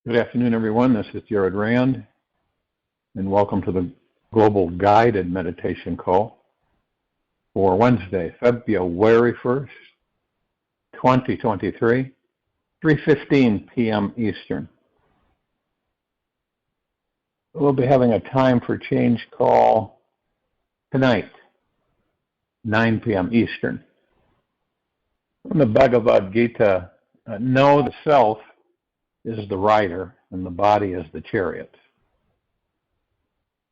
Good afternoon, everyone. This is Jared Rand, and welcome to the Global Guided Meditation Call for Wednesday, February 1st, 2023, 3:15 p.m. Eastern. We'll be having a time for change call tonight, 9 p.m. Eastern. From the Bhagavad Gita, know the self is the rider and the body is the chariot.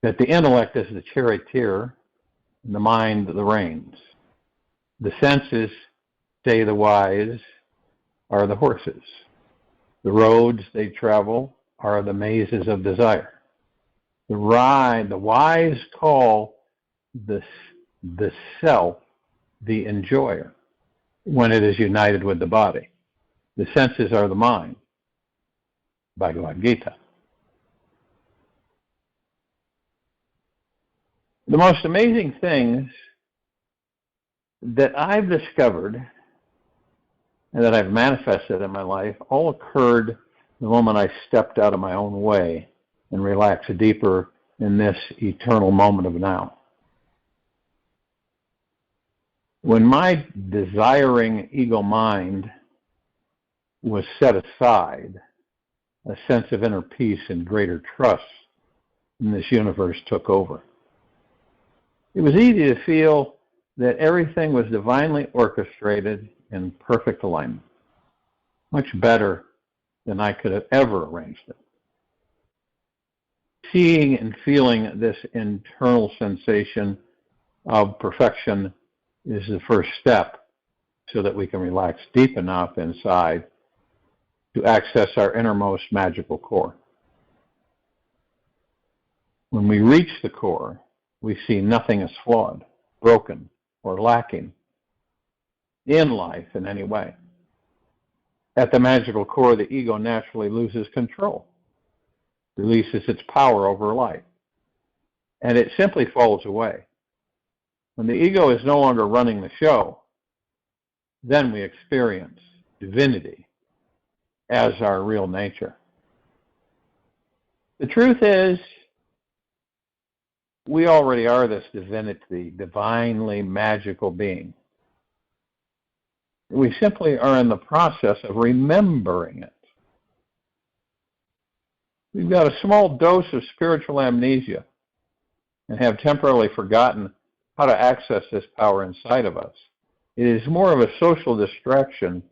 That the intellect is the charioteer and the mind the reins. The senses, say the wise, are the horses. The roads they travel are the mazes of desire. The wise call the self the enjoyer when it is united with the body. The senses are the mind. Bhagavad Gita. The most amazing things that I've discovered and that I've manifested in my life all occurred the moment I stepped out of my own way and relaxed deeper in this eternal moment of now. When my desiring ego mind was set aside, a sense of inner peace and greater trust in this universe took over. It was easy to feel that everything was divinely orchestrated in perfect alignment, much better than I could have ever arranged it. Seeing and feeling this internal sensation of perfection is the first step so that we can relax deep enough inside to access our innermost magical core. When we reach the core, we see nothing as flawed, broken, or lacking in life in any way. At the magical core, the ego naturally loses control, releases its power over life, and it simply falls away. When the ego is no longer running the show, then we experience divinity as our real nature. The truth is, we already are this divinity, divinely magical being. We simply are in the process of remembering it. We've got a small dose of spiritual amnesia and have temporarily forgotten how to access this power inside of us. It is more of a social distraction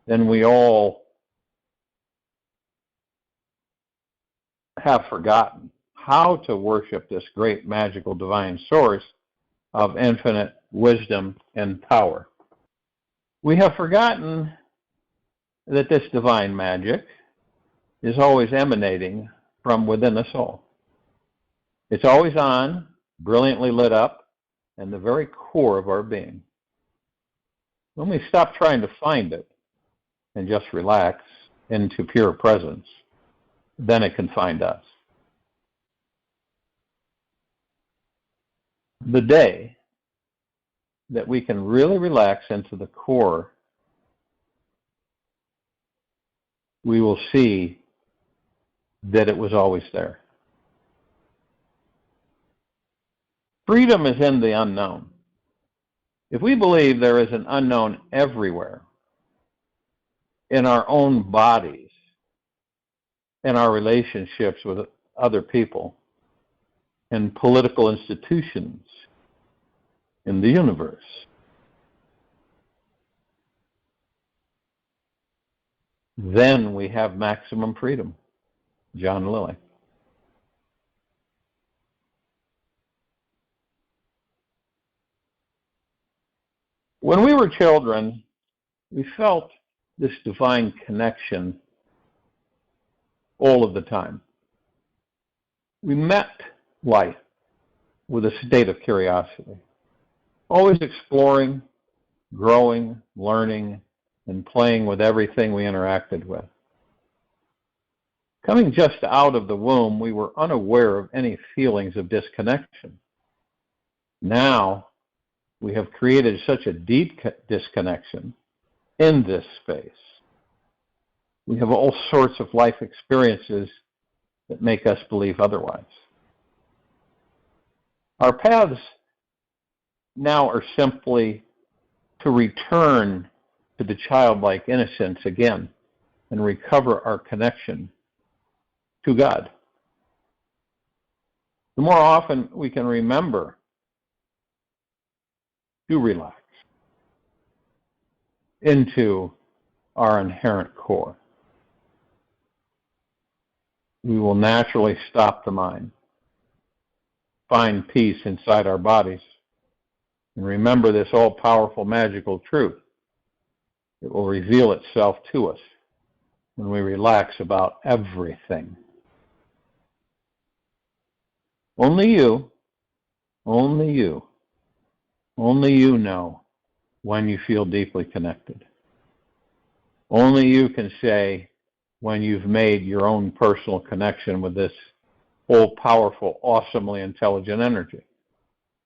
than we all have forgotten how to worship this great magical divine source of infinite wisdom and power. We have forgotten that this divine magic is always emanating from within us all. It's always on, brilliantly lit up, in the very core of our being. When we stop trying to find it and just relax into pure presence, then it can find us. The day that we can really relax into the core, we will see that it was always there. Freedom is in the unknown. If we believe there is an unknown everywhere, in our own bodies, in our relationships with other people, in political institutions, in the universe, then we have maximum freedom. John Lilly. When we were children, we felt this divine connection all of the time. We met life with a state of curiosity, always exploring, growing, learning, and playing with everything we interacted with. Coming just out of the womb, we were unaware of any feelings of disconnection. Now, we have created such a deep disconnection in this space We have all sorts of life experiences that make us believe otherwise. Our paths now are simply to return to the childlike innocence again and recover our connection to God. The more often we can remember to relax into our inherent core, we will naturally stop the mind, find peace inside our bodies, and remember this all-powerful magical truth. It will reveal itself to us when we relax about everything. Only you know when you feel deeply connected. Only you can say when you've made your own personal connection with this all-powerful, awesomely intelligent energy.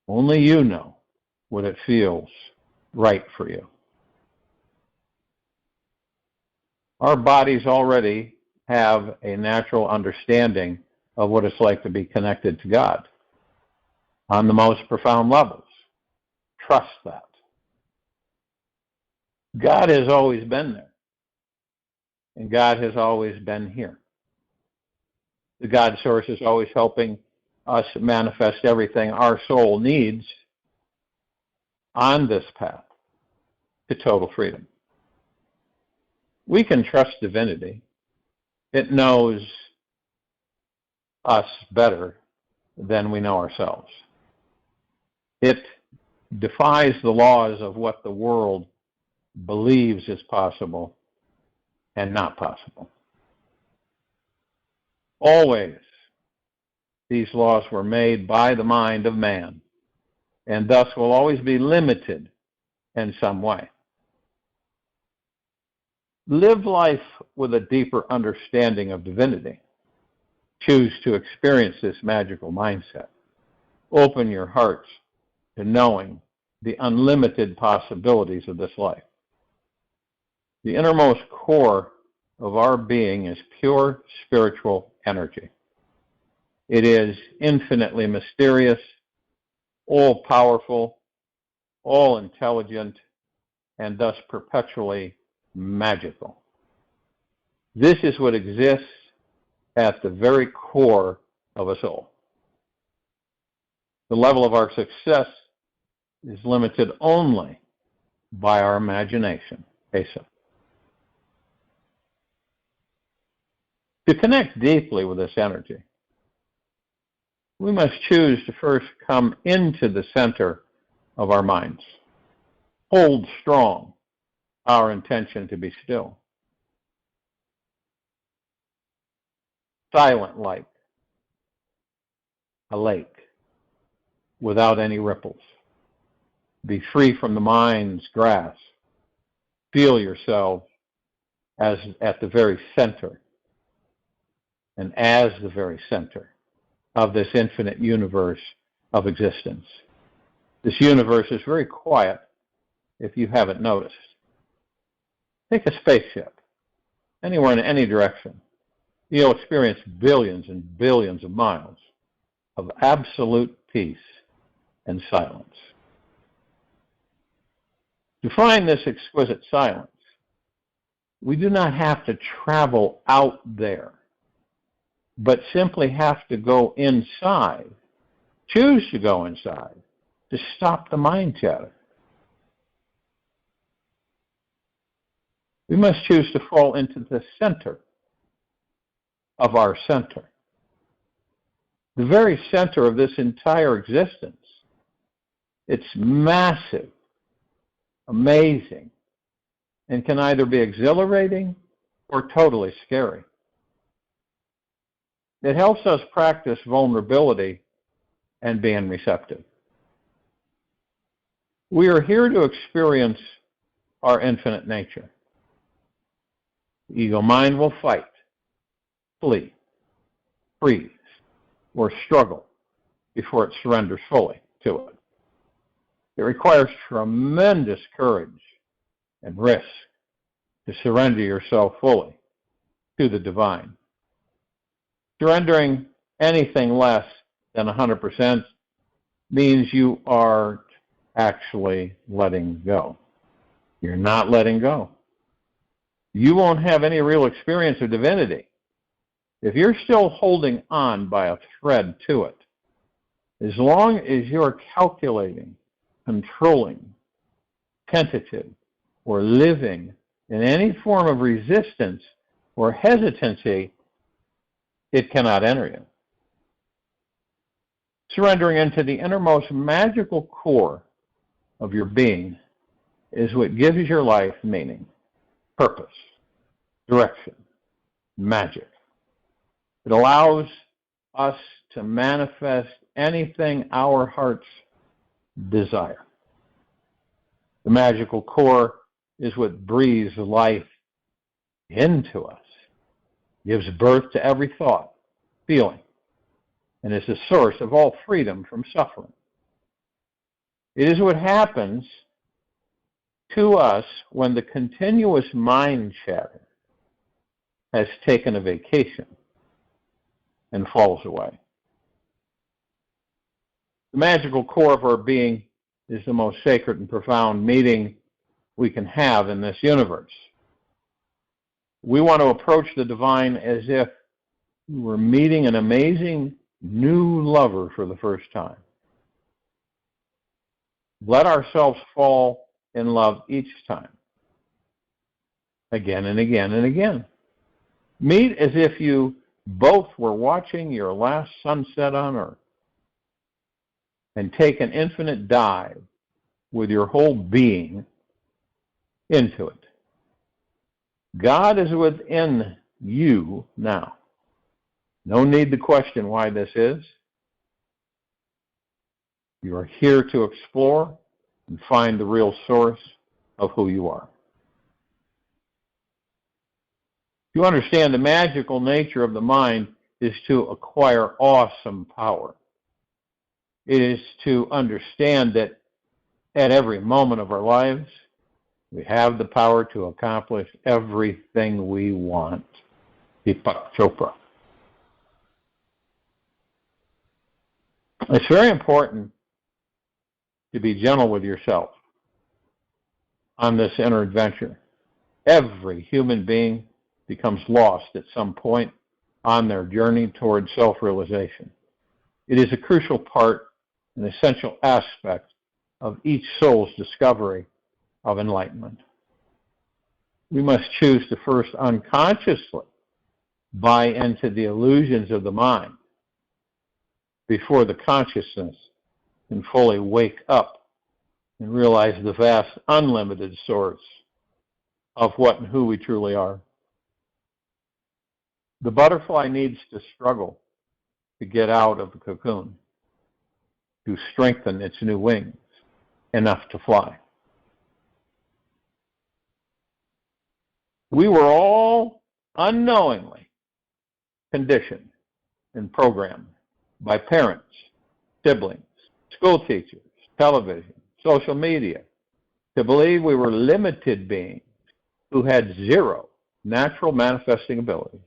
Only you know what it feels right for you. Our bodies already have a natural understanding of what it's like to be connected to God on the most profound levels. Trust that. God has always been there, and God has always been here. The God source is always helping us manifest everything our soul needs on this path to total freedom. We can trust divinity. It knows us better than we know ourselves. It defies the laws of what the world believes is possible and not possible. Always, these laws were made by the mind of man, and thus will always be limited in some way. Live life with a deeper understanding of divinity. Choose to experience this magical mindset. Open your hearts to knowing the unlimited possibilities of this life. The innermost core of our being is pure spiritual energy. It is infinitely mysterious, all-powerful, all-intelligent, and thus perpetually magical. This is what exists at the very core of us all. The level of our success is limited only by our imagination. Asa. To connect deeply with this energy, we must choose to first come into the center of our minds. Hold strong our intention to be still. Silent like a lake without any ripples. Be free from the mind's grasp. Feel yourself as at the very center and as the very center of this infinite universe of existence. This universe is very quiet if you haven't noticed. Take a spaceship, anywhere in any direction. You'll experience billions and billions of miles of absolute peace and silence. To find this exquisite silence, we do not have to travel out there, but simply have to go inside, choose to go inside, to stop the mind chatter. We must choose to fall into the center of our center, the very center of this entire existence. It's massive, amazing, and can either be exhilarating or totally scary. It helps us practice vulnerability and being receptive. We are here to experience our infinite nature. The ego mind will fight, flee, freeze, or struggle before it surrenders fully to it. It requires tremendous courage and risk to surrender yourself fully to the divine. Surrendering anything less than 100% means you aren't actually letting go. You're not letting go. You won't have any real experience of divinity if you're still holding on by a thread to it. As long as you're calculating, controlling, tentative, or living in any form of resistance or hesitancy, it cannot enter you. Surrendering into the innermost magical core of your being is what gives your life meaning, purpose, direction, magic. It allows us to manifest anything our hearts desire. The magical core is what breathes life into us, gives birth to every thought, feeling, and is the source of all freedom from suffering. It is what happens to us when the continuous mind chatter has taken a vacation and falls away. The magical core of our being is the most sacred and profound meeting we can have in this universe. We want to approach the divine as if we were meeting an amazing new lover for the first time. Let ourselves fall in love each time, again and again and again. Meet as if you both were watching your last sunset on Earth, and take an infinite dive with your whole being into it. God is within you now. No need to question why this is. You are here to explore and find the real source of who you are. You understand the magical nature of the mind is to acquire awesome power. It is to understand that at every moment of our lives, we have the power to accomplish everything we want. Deepak Chopra. It's very important to be gentle with yourself on this inner adventure. Every human being becomes lost at some point on their journey toward self-realization. It is a crucial part, an essential aspect of each soul's discovery of enlightenment. We must choose to first unconsciously buy into the illusions of the mind before the consciousness can fully wake up and realize the vast, unlimited source of what and who we truly are. The butterfly needs to struggle to get out of the cocoon, to strengthen its new wings enough to fly. We were all unknowingly conditioned and programmed by parents, siblings, school teachers, television, social media, to believe we were limited beings who had zero natural manifesting ability.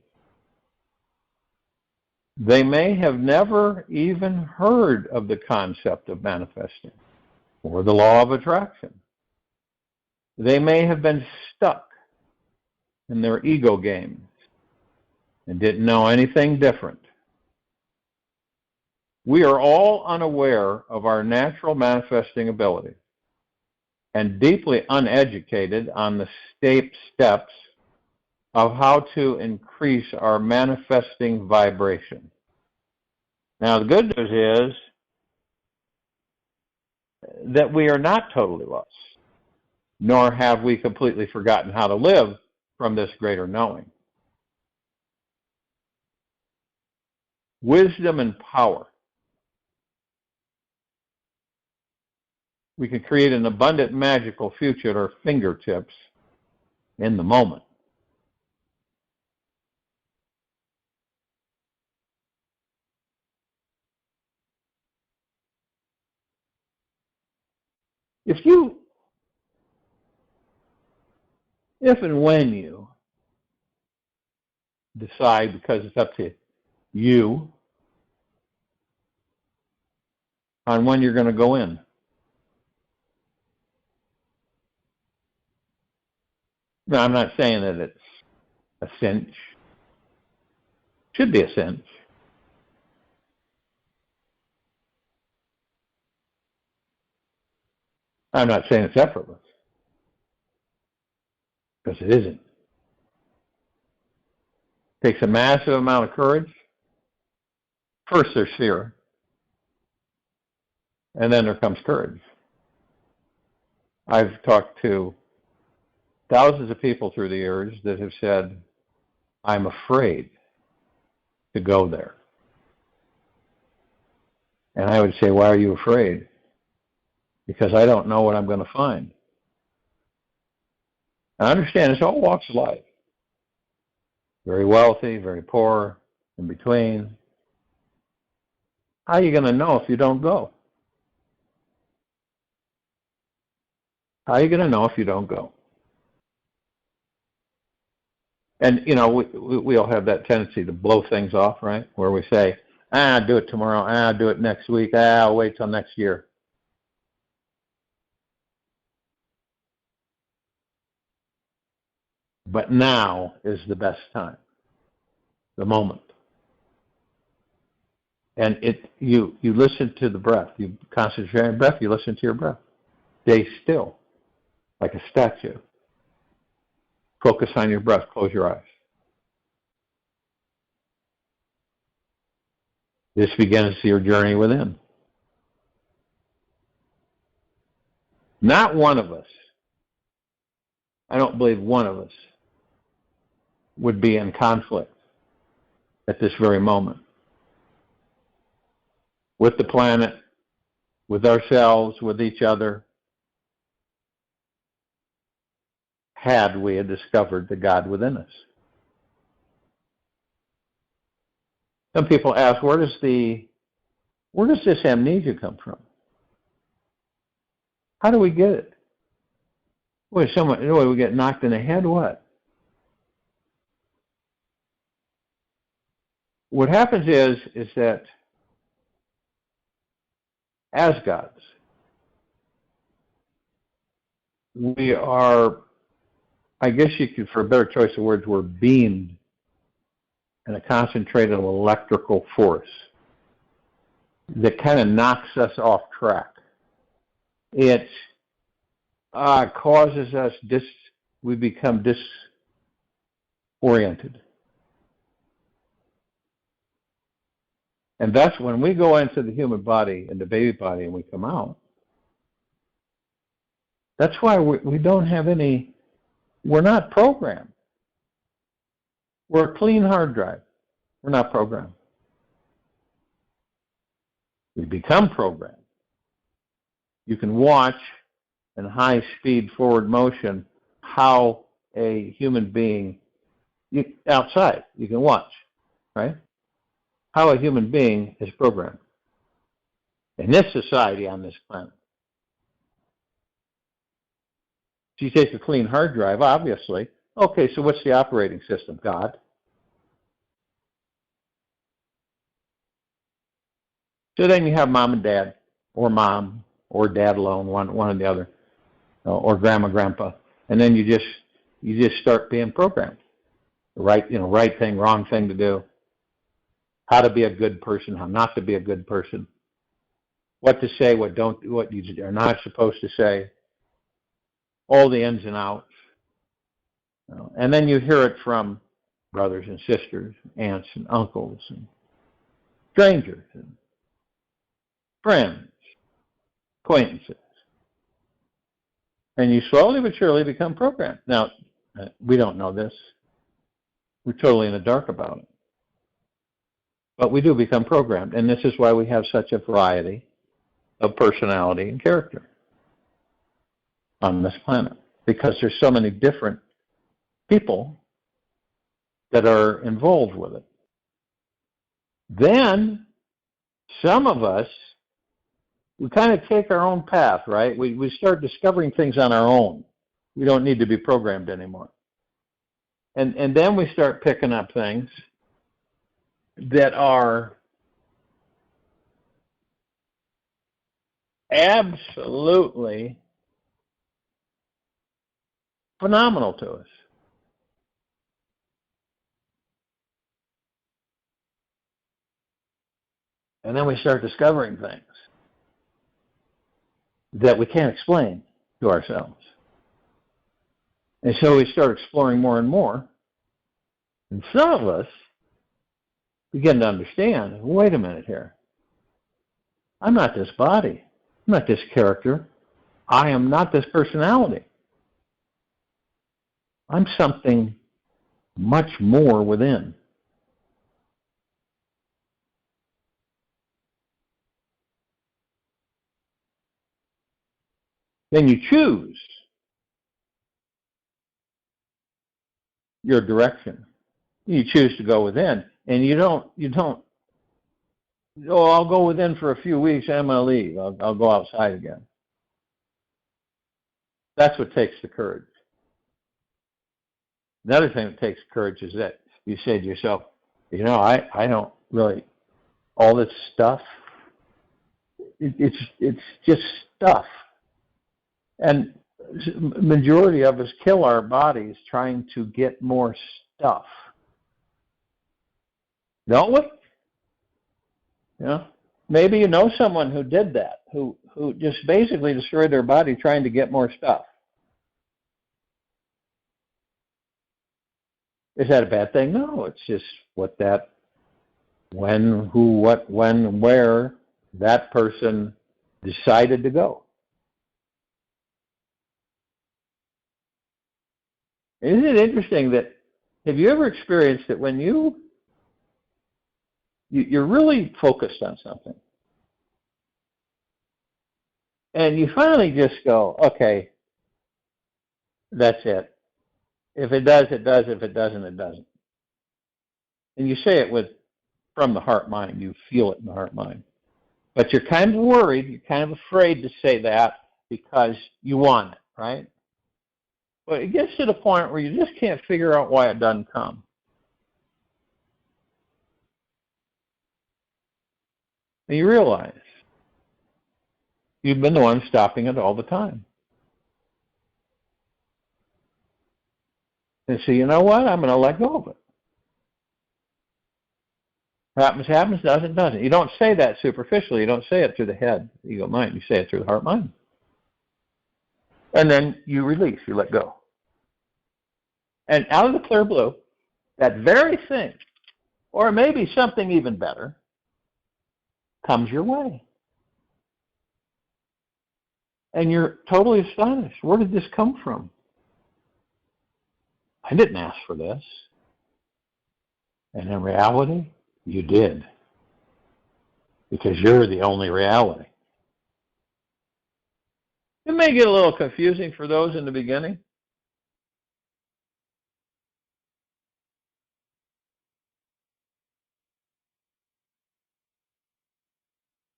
They may have never even heard of the concept of manifesting or the law of attraction. They may have been stuck in their ego games and didn't know anything different. We are all unaware of our natural manifesting ability and deeply uneducated on the steps of how to increase our manifesting vibration. Now, the good news is that we are not totally lost, nor have we completely forgotten how to live from this greater knowing. Wisdom and power. We can create an abundant, magical future at our fingertips in the moment. If and when you decide, because it's up to you, on when you're going to go in. Now, I'm not saying that it's a cinch. Should be a cinch. I'm not saying it's effortless, because it isn't. It takes a massive amount of courage. First there's fear, and then there comes courage. I've talked to thousands of people through the years that have said, I'm afraid to go there. And I would say, why are you afraid? Because I don't know what I'm going to find. I understand it's all walks of life. Very wealthy, very poor, in between. How are you going to know if you don't go? How are you going to know if you don't go? And, you know, we all have that tendency to blow things off, right? Where we say, do it tomorrow, do it next week, I'll wait till next year. But now is the best time, the moment. And you listen to the breath. You concentrate on your breath, you listen to your breath. Stay still, like a statue. Focus on your breath, close your eyes. This begins your journey within. Not one of us, I don't believe one of us, would be in conflict at this very moment with the planet, with ourselves, with each other, had we had discovered the God within us. Some people ask, where does this amnesia come from? How do we get it? We get knocked in the head? What? What happens is that as gods, we are, I guess you could, for a better choice of words, we're beamed in a concentrated electrical force that kind of knocks us off track. It causes us, we become disoriented. And that's when we go into the human body, in the baby body, and we come out. That's why we don't have any, we're not programmed. We're a clean hard drive. We're not programmed. We become programmed. You can watch in high-speed forward motion how a human being, outside, you can watch, right? How a human being is programmed in this society on this planet. So you take a clean hard drive, obviously. Okay, so what's the operating system? God. So then you have mom and dad, or mom, or dad alone, one or the other, or grandma, grandpa, and then you just start being programmed. Right thing, wrong thing to do. How to be a good person, how not to be a good person. What to say, what you are not supposed to say. All the ins and outs. And then you hear it from brothers and sisters, aunts and uncles, and strangers, and friends, acquaintances. And you slowly but surely become programmed. Now, we don't know this. We're totally in the dark about it. But we do become programmed. And this is why we have such a variety of personality and character on this planet. Because there's so many different people that are involved with it. Then, some of us, we kind of take our own path, right? We start discovering things on our own. We don't need to be programmed anymore. And then we start picking up things that are absolutely phenomenal to us. And then we start discovering things that we can't explain to ourselves. And so we start exploring more and more. And some of us begin to understand, wait a minute here. I'm not this body. I'm not this character. I am not this personality. I'm something much more within. Then you choose your direction. You choose to go within. And you don't, oh, I'll go within for a few weeks and I'm going to leave. I'll go outside again. That's what takes the courage. Another thing that takes courage is that you say to yourself, I don't really, all this stuff, it's just stuff. And majority of us kill our bodies trying to get more stuff. Don't we? Maybe you know someone who did that, who just basically destroyed their body trying to get more stuff. Is that a bad thing? No, it's just when, who, what, when, where that person decided to go. Isn't it interesting that, have you ever experienced that when you're really focused on something, and you finally just go, okay, that's it. If it does, it does. If it doesn't, it doesn't. And you say it from the heart-mind. You feel it in the heart-mind. But you're kind of worried. You're kind of afraid to say that because you want it, right? But it gets to the point where you just can't figure out why it doesn't come. And you realize you've been the one stopping it all the time. And so, you know what? I'm going to let go of it. Happens, happens, doesn't, doesn't. You don't say that superficially. You don't say it through the head, ego, mind. You say it through the heart, mind. And then you release, you let go. And out of the clear blue, that very thing, or maybe something even better, comes your way. And you're totally astonished. Where did this come from? I didn't ask for this. And in reality, you did. Because you're the only reality. It may get a little confusing for those in the beginning.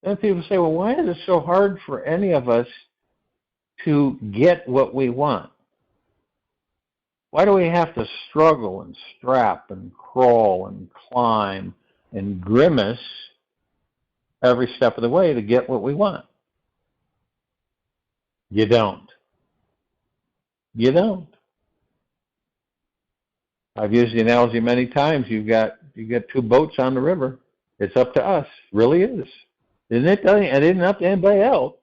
And people say, well, why is it so hard for any of us to get what we want? Why do we have to struggle and strap and crawl and climb and grimace every step of the way to get what we want? You don't. You don't. I've used the analogy many times. You got two boats on the river. It's up to us. It really is. Isn't it? It isn't up to anybody else.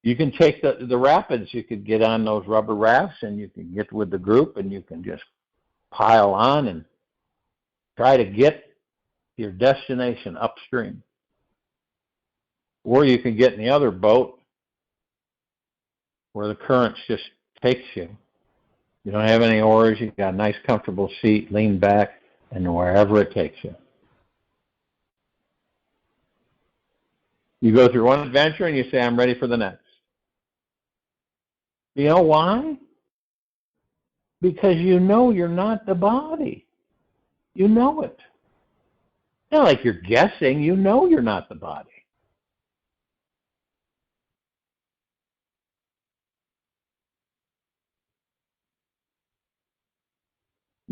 You can take the rapids. You could get on those rubber rafts and you can get with the group and you can just pile on and try to get your destination upstream. Or you can get in the other boat where the currents just takes you. You don't have any oars. You've got a nice comfortable seat, lean back, and wherever it takes you. You go through one adventure and you say, I'm ready for the next. You know why? Because you know you're not the body. You know it. It's not like you're guessing. You know you're not the body.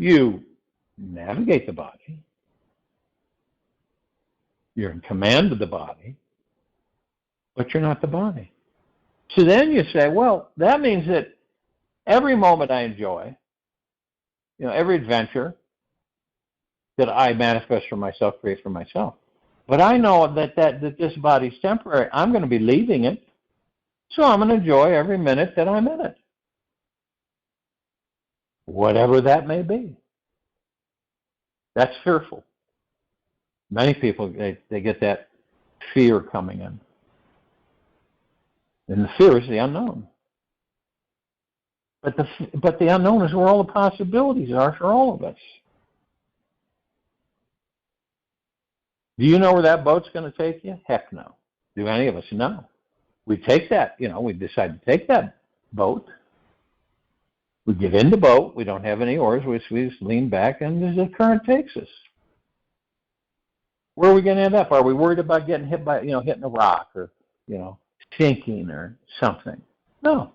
You navigate the body. You're in command of the body, but you're not the body. So then you say, well, that means that every moment I enjoy, every adventure that I manifest for myself, create for myself. But I know that this body's temporary. I'm going to be leaving it, so I'm going to enjoy every minute that I'm in it, whatever that may be. That's fearful. Many people, they get that fear coming in. And the fear is the unknown. But the unknown is where all the possibilities are for all of us. Do you know where that boat's going to take you? Heck no. Do any of us know? We take that, we decide to take that boat. We get in the boat. We don't have any oars. We just lean back, and the current takes us. Where are we going to end up? Are we worried about getting hit by, hitting a rock or, sinking or something? No.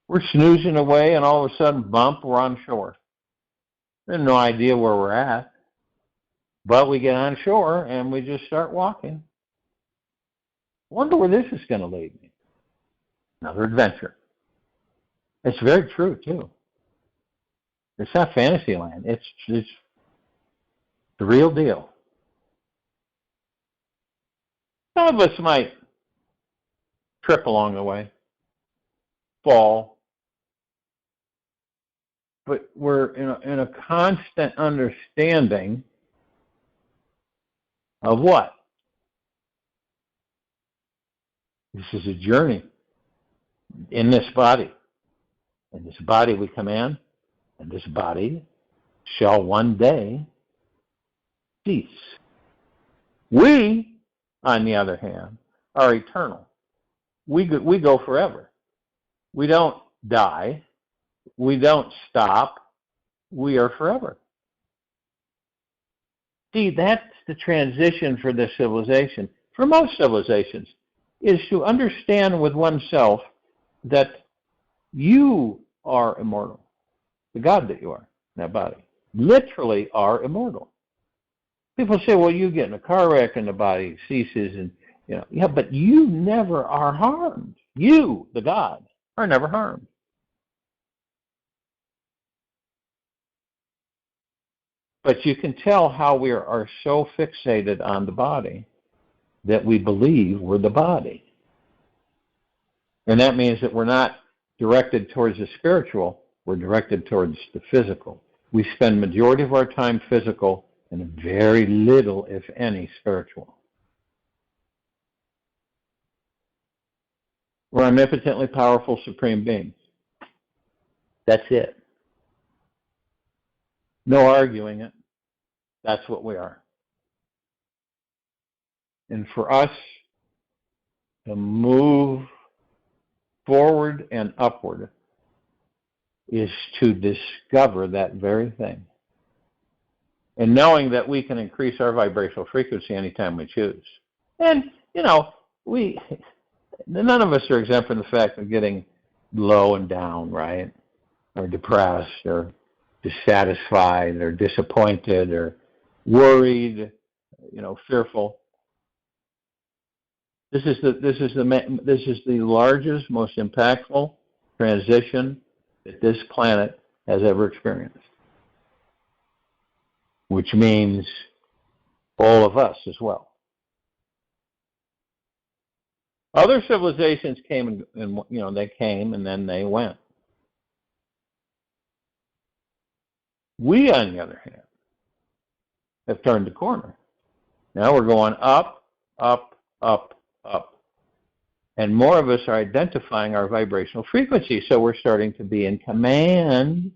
We're snoozing away, and all of a sudden, bump, we're on shore. We have no idea where we're at. But we get on shore, and we just start walking. Wonder where this is going to lead me. Another adventure. It's very true, too. It's not fantasy land. It's the real deal. Some of us might trip along the way, fall, but we're in a constant understanding of what? This is a journey in this body. In this body we command, and this body shall one day cease. We, on the other hand, are eternal. We go forever. We don't die. We don't stop. We are forever. See, that's the transition for this civilization. For most civilizations, is to understand with oneself that you are immortal. The God that you are, that body, literally are immortal. People say, well, you get in a car wreck and the body ceases, and yeah, but you never are harmed. You, the God, are never harmed. But you can tell how we are so fixated on the body that we believe we're the body. And that means that we're not directed towards the spiritual, we're directed towards the physical. We spend majority of our time physical and very little, if any, spiritual. We're omnipotently powerful supreme beings. That's it. No arguing it. That's what we are. And for us to move forward and upward is to discover that very thing. And knowing that we can increase our vibrational frequency anytime we choose. And, none of us are exempt from the fact of getting low and down, right? Or depressed, or dissatisfied, or disappointed, or worried, fearful. This is the largest, most impactful transition that this planet has ever experienced. Which means all of us as well. Other civilizations came and they came and then they went. We, on the other hand, have turned the corner. Now we're going up, up, up, up. And more of us are identifying our vibrational frequency, so we're starting to be in command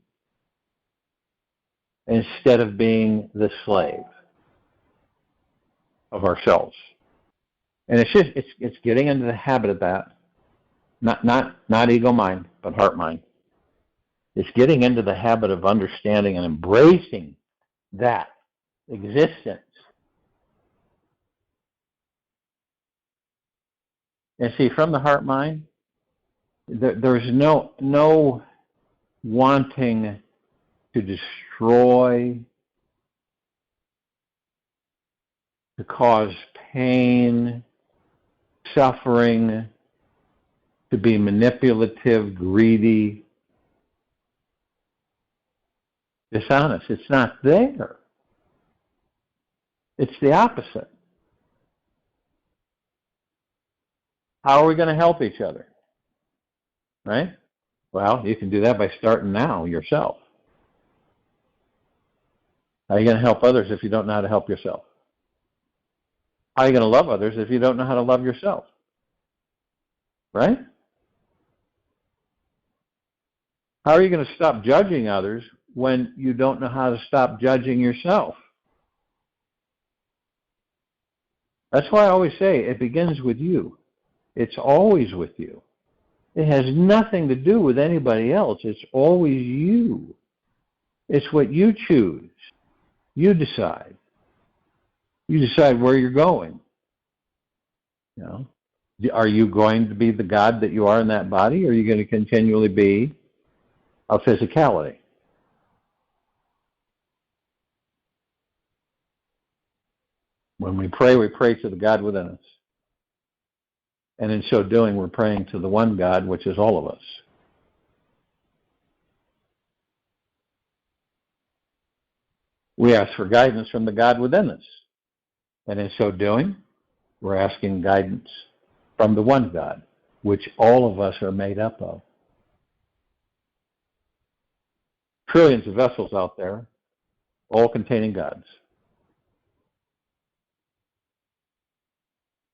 instead of being the slave of ourselves. And it's getting into the habit of that. Not ego mind, but heart mind. It's getting into the habit of understanding and embracing that existence. And see, from the heart mind, there's no wanting to destroy, to cause pain, suffering, to be manipulative, greedy, dishonest. It's not there. It's the opposite. How are we going to help each other? Right? Well, you can do that by starting now yourself. How are you going to help others if you don't know how to help yourself? How are you going to love others if you don't know how to love yourself? Right? How are you going to stop judging others when you don't know how to stop judging yourself? That's why I always say it begins with you. It's always with you. It has nothing to do with anybody else. It's always you. It's what you choose. You decide. You decide where you're going. You know, are you going to be the God that you are in that body, or are you going to continually be a physicality? When we pray to the God within us. And in so doing, we're praying to the one God, which is all of us. We ask for guidance from the God within us. And in so doing, we're asking guidance from the one God, which all of us are made up of. Trillions of vessels out there, all containing gods.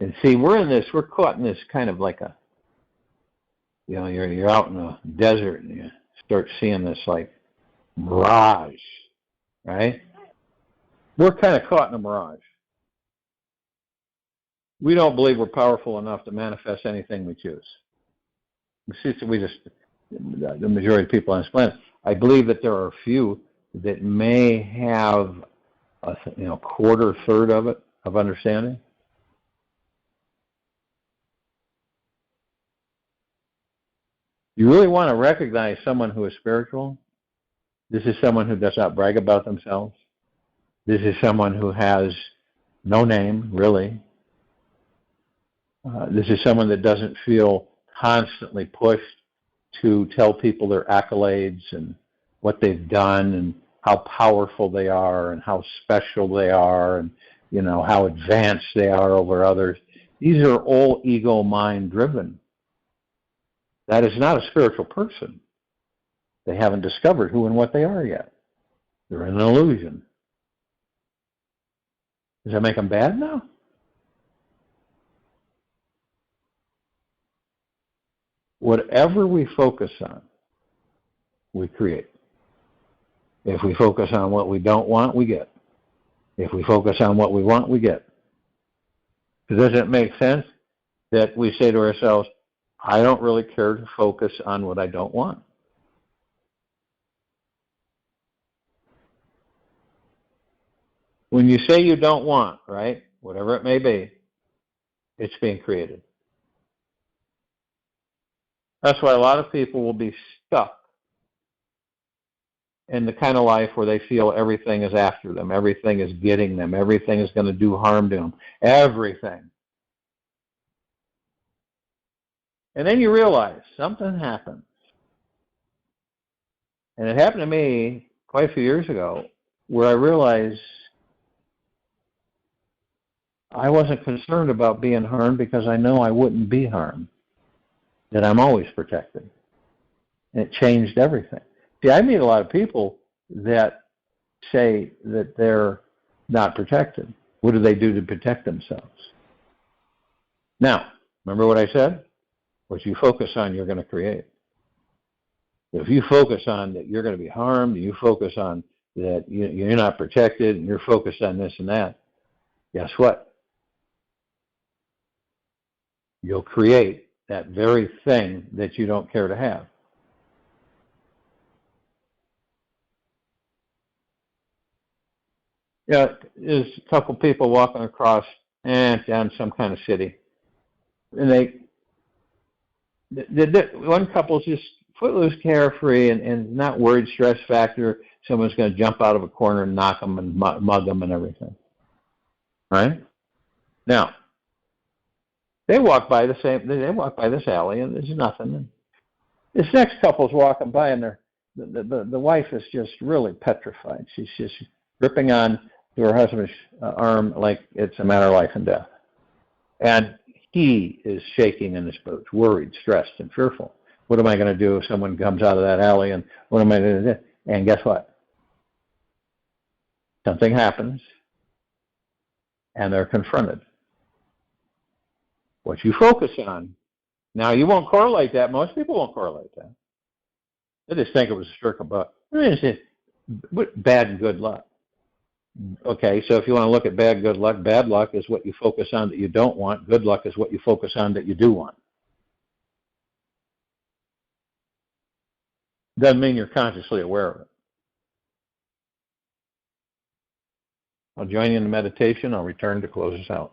And see, we're caught in this kind of like you're out in the desert and you start seeing this like mirage, right? We're kind of caught in a mirage. We don't believe we're powerful enough to manifest anything we choose. The majority of people on this planet, I believe that there are a few that may have a quarter, third of it, of understanding. You really want to recognize someone who is spiritual? This is someone who does not brag about themselves. This is someone who has no name, really. This is someone that doesn't feel constantly pushed to tell people their accolades and what they've done and how powerful they are and how special they are and how advanced they are over others. These are all ego mind driven. That is not a spiritual person. They haven't discovered who and what they are yet. They're in an illusion. Does that make them bad now? Whatever we focus on, we create. If we focus on what we don't want, we get. If we focus on what we want, we get. Does it make sense that we say to ourselves, I don't really care to focus on what I don't want? When you say you don't want, right, whatever it may be, it's being created. That's why a lot of people will be stuck in the kind of life where they feel everything is after them, everything is getting them, everything is going to do harm to them, everything. And then you realize something happened. And it happened to me quite a few years ago where I realized I wasn't concerned about being harmed because I know I wouldn't be harmed, that I'm always protected. And it changed everything. See, I meet a lot of people that say that they're not protected. What do they do to protect themselves? Now, remember what I said? What you focus on, you're going to create. If you focus on that you're going to be harmed, you focus on that you're not protected, and you're focused on this and that, guess what? You'll create that very thing that you don't care to have. There's a couple people walking across down some kind of city, and one couple's just footloose, carefree, and not worried, stress factor. Someone's going to jump out of a corner and knock them and mug them and everything. Right? Now, they walk by they walk by this alley and there's nothing. And this next couple's walking by and the wife is just really petrified. She's just gripping on to her husband's arm like it's a matter of life and death. And he is shaking in his boots, worried, stressed, and fearful. What am I going to do if someone comes out of that alley? And what am I going to do? And guess what? Something happens, and they're confronted. What you focus on. Now, you won't correlate that. Most people won't correlate that. They just think it was a stroke of luck. Bad and good luck. Okay, so if you want to look at bad luck is what you focus on that you don't want. Good luck is what you focus on that you do want. Doesn't mean you're consciously aware of it. I'll join you in the meditation. I'll return to close us out.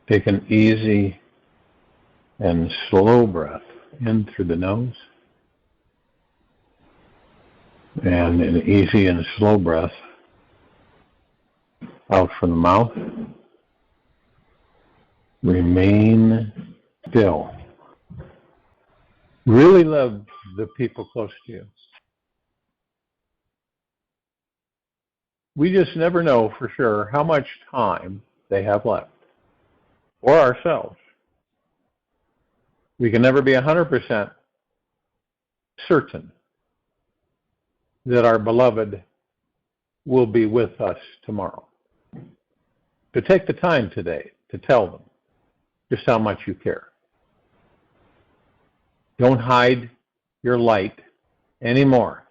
Take an easy and slow breath in through the nose, and an easy and slow breath out from the mouth. Remain still. Really love the people close to you. We just never know for sure how much time they have left, or ourselves. We can never be 100% certain that our beloved will be with us tomorrow. To take the time today to tell them just how much you care. Don't hide your light anymore.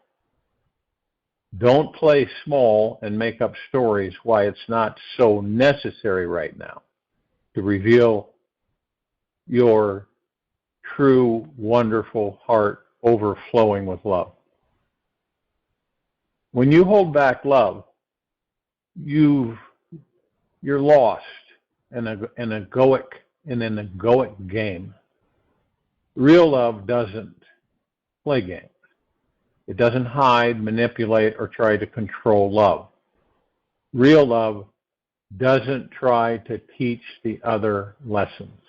Don't play small and make up stories why it's not so necessary right now to reveal your true, wonderful heart overflowing with love. When you hold back love, you're lost in an egoic game. Real love doesn't play games. It doesn't hide, manipulate, or try to control love. Real love doesn't try to teach the other lessons.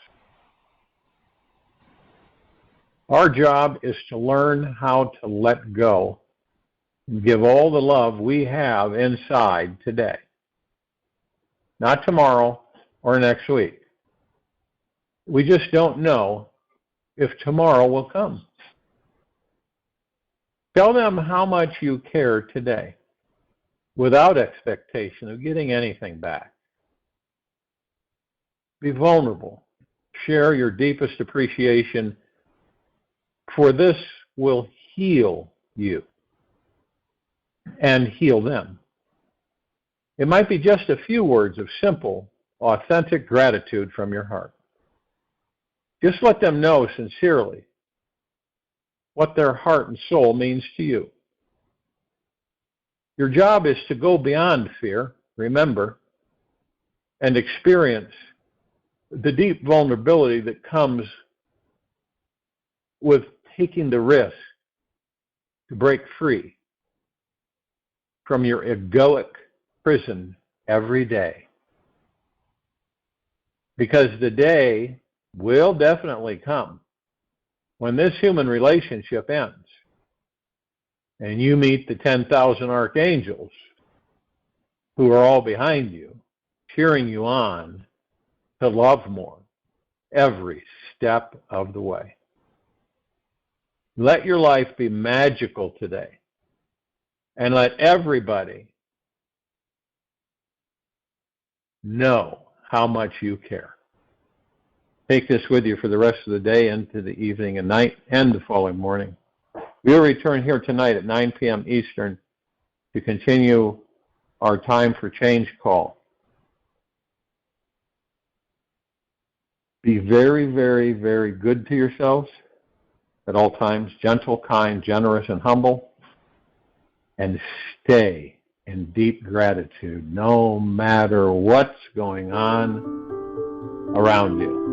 Our job is to learn how to let go and give all the love we have inside today. Not tomorrow or next week. We just don't know if tomorrow will come. Tell them how much you care today, without expectation of getting anything back. Be vulnerable. Share your deepest appreciation, for this will heal you and heal them. It might be just a few words of simple, authentic gratitude from your heart. Just let them know sincerely what their heart and soul means to you. Your job is to go beyond fear, remember, and experience the deep vulnerability that comes with taking the risk to break free from your egoic prison every day. Because the day will definitely come when this human relationship ends and you meet the 10,000 archangels who are all behind you, cheering you on to love more every step of the way. Let your life be magical today, and let everybody know how much you care. Take this with you for the rest of the day, into the evening and night, and the following morning. We'll return here tonight at 9 p.m. Eastern to continue our Time for Change call. Be very, very, very good to yourselves at all times, gentle, kind, generous, and humble, and stay in deep gratitude no matter what's going on around you.